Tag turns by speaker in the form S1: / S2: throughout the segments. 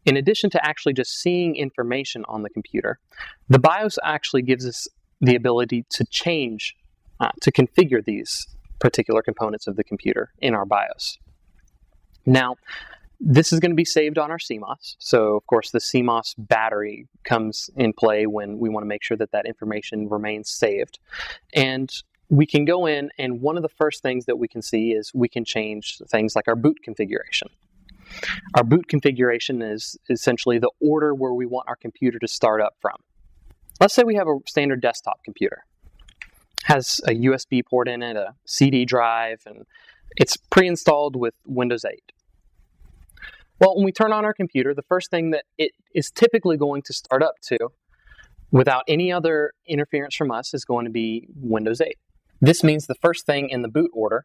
S1: in addition to actually just seeing information on the computer, the BIOS actually gives us the ability to change, to configure these particular components of the computer in our BIOS. Now, this is going to be saved on our CMOS. So, of course, the CMOS battery comes in play when we want to make sure that that information remains saved. And we can go in, and one of the first things that we can see is we can change things like our boot configuration. Our boot configuration is essentially the order where we want our computer to start up from. Let's say we have a standard desktop computer. It has a USB port in it, a CD drive, and it's pre-installed with Windows 8. Well, when we turn on our computer, the first thing that it is typically going to start up to, without any other interference from us, is going to be Windows 8. This means the first thing in the boot order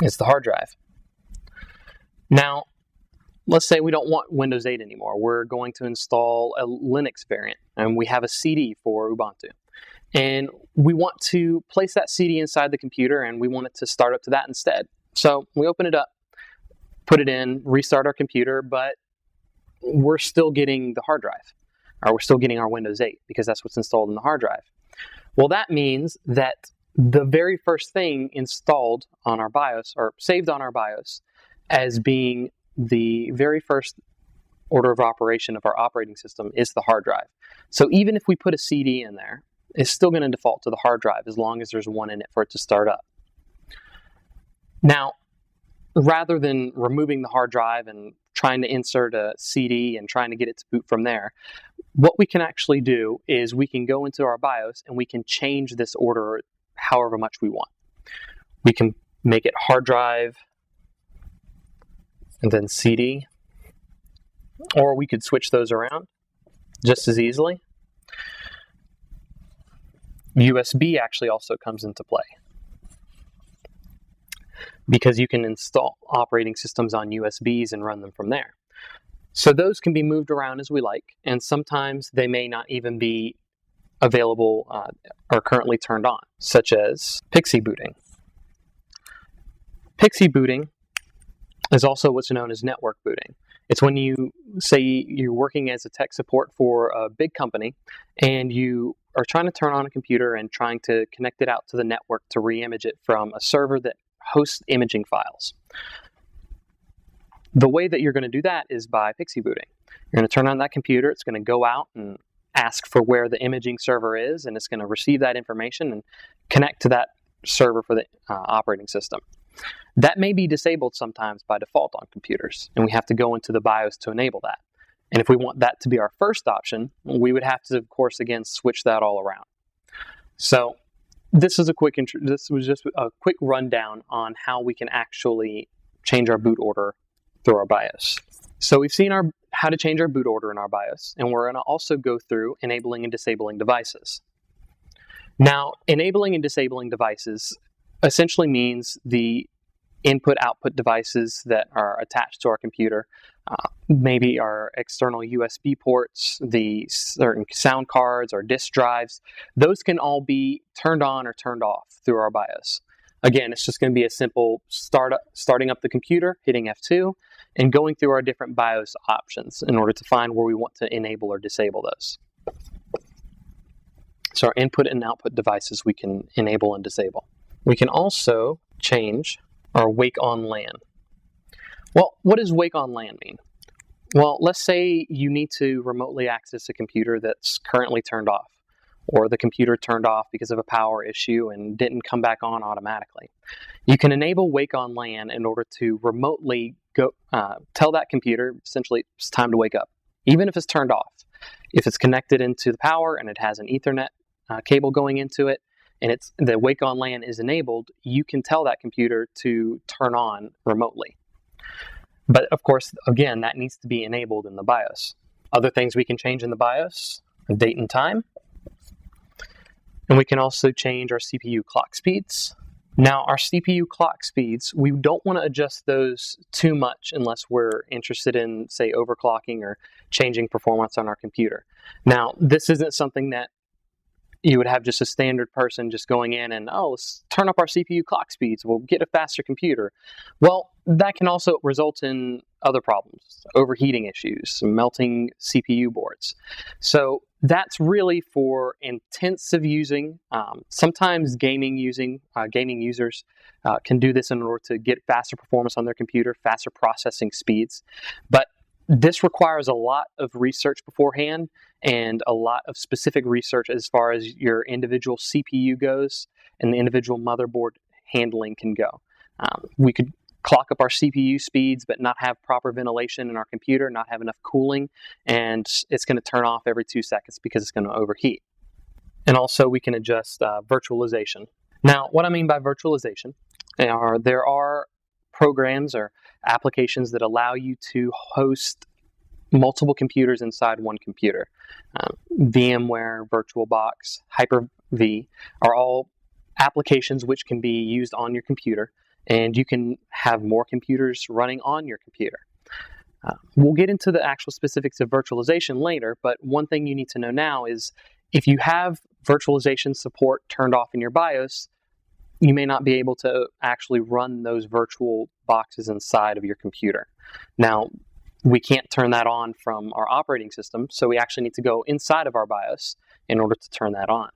S1: is the hard drive. Now, let's say we don't want Windows 8 anymore. We're going to install a Linux variant, and we have a CD for Ubuntu. And we want to place that CD inside the computer, and we want it to start up to that instead. So we open it up, put it in, restart our computer, but we're still getting the hard drive, or we're still getting our Windows 8 because that's what's installed in the hard drive. Well, that means that the very first thing installed on our BIOS, or saved on our BIOS, as being the very first order of operation of our operating system is the hard drive. So even if we put a CD in there, it's still going to default to the hard drive as long as there's one in it for it to start up. Now, rather than removing the hard drive and trying to insert a CD and trying to get it to boot from there, what we can actually do is we can go into our BIOS and we can change this order however much we want. We can make it hard drive and then CD, or we could switch those around just as easily. USB actually also comes into play, because you can install operating systems on USBs and run them from there. So those can be moved around as we like, and sometimes they may not even be available or currently turned on, such as Pixie booting. Pixie booting is also what's known as network booting. It's when you say you're working as a tech support for a big company and you are trying to turn on a computer and trying to connect it out to the network to re-image it from a server that host imaging files. The way that you're going to do that is by Pixie booting. You're going to turn on that computer, it's going to go out and ask for where the imaging server is, and it's going to receive that information and connect to that server for the operating system. That may be disabled sometimes by default on computers, and we have to go into the BIOS to enable that. And if we want that to be our first option, we would have to, of course, again, switch that all around. So this was just a quick rundown on how we can actually change our boot order through our BIOS. So we've seen how to change our boot order in our BIOS, and we're going to also go through enabling and disabling devices. Now, enabling and disabling devices essentially means the input-output devices that are attached to our computer, maybe our external USB ports, the certain sound cards or disk drives. Those can all be turned on or turned off through our BIOS. Again, it's just going to be a simple starting up the computer, hitting F2, and going through our different BIOS options in order to find where we want to enable or disable those. So our input and output devices we can enable and disable. We can also change our wake on LAN. Well, what does wake on LAN mean? Well, let's say you need to remotely access a computer that's currently turned off, or the computer turned off because of a power issue and didn't come back on automatically. You can enable wake on LAN in order to remotely go tell that computer, essentially, it's time to wake up, even if it's turned off. If it's connected into the power and it has an Ethernet cable going into it, and the wake on LAN is enabled, you can tell that computer to turn on remotely. But of course, again, that needs to be enabled in the BIOS. Other things we can change in the BIOS, date and time. And we can also change our CPU clock speeds. Now, our CPU clock speeds, we don't want to adjust those too much unless we're interested in, say, overclocking or changing performance on our computer. Now, this isn't something that you would have just a standard person just going in and, oh, let's turn up our CPU clock speeds, we'll get a faster computer. Well, that can also result in other problems, overheating issues, melting CPU boards. So that's really for intensive using. Sometimes gaming users can do this in order to get faster performance on their computer, faster processing speeds. But this requires a lot of research beforehand and a lot of specific research as far as your individual CPU goes and the individual motherboard handling can go. We could clock up our CPU speeds but not have proper ventilation in our computer, not have enough cooling, and it's going to turn off every 2 seconds because it's going to overheat. And also we can adjust virtualization. Now, what I mean by virtualization are there are programs or applications that allow you to host multiple computers inside one computer. VMware, VirtualBox, Hyper-V are all applications which can be used on your computer, and you can have more computers running on your computer. We'll get into the actual specifics of virtualization later, but one thing you need to know now is if you have virtualization support turned off in your BIOS, you may not be able to actually run those virtual boxes inside of your computer. Now, we can't turn that on from our operating system, so we actually need to go inside of our BIOS in order to turn that on.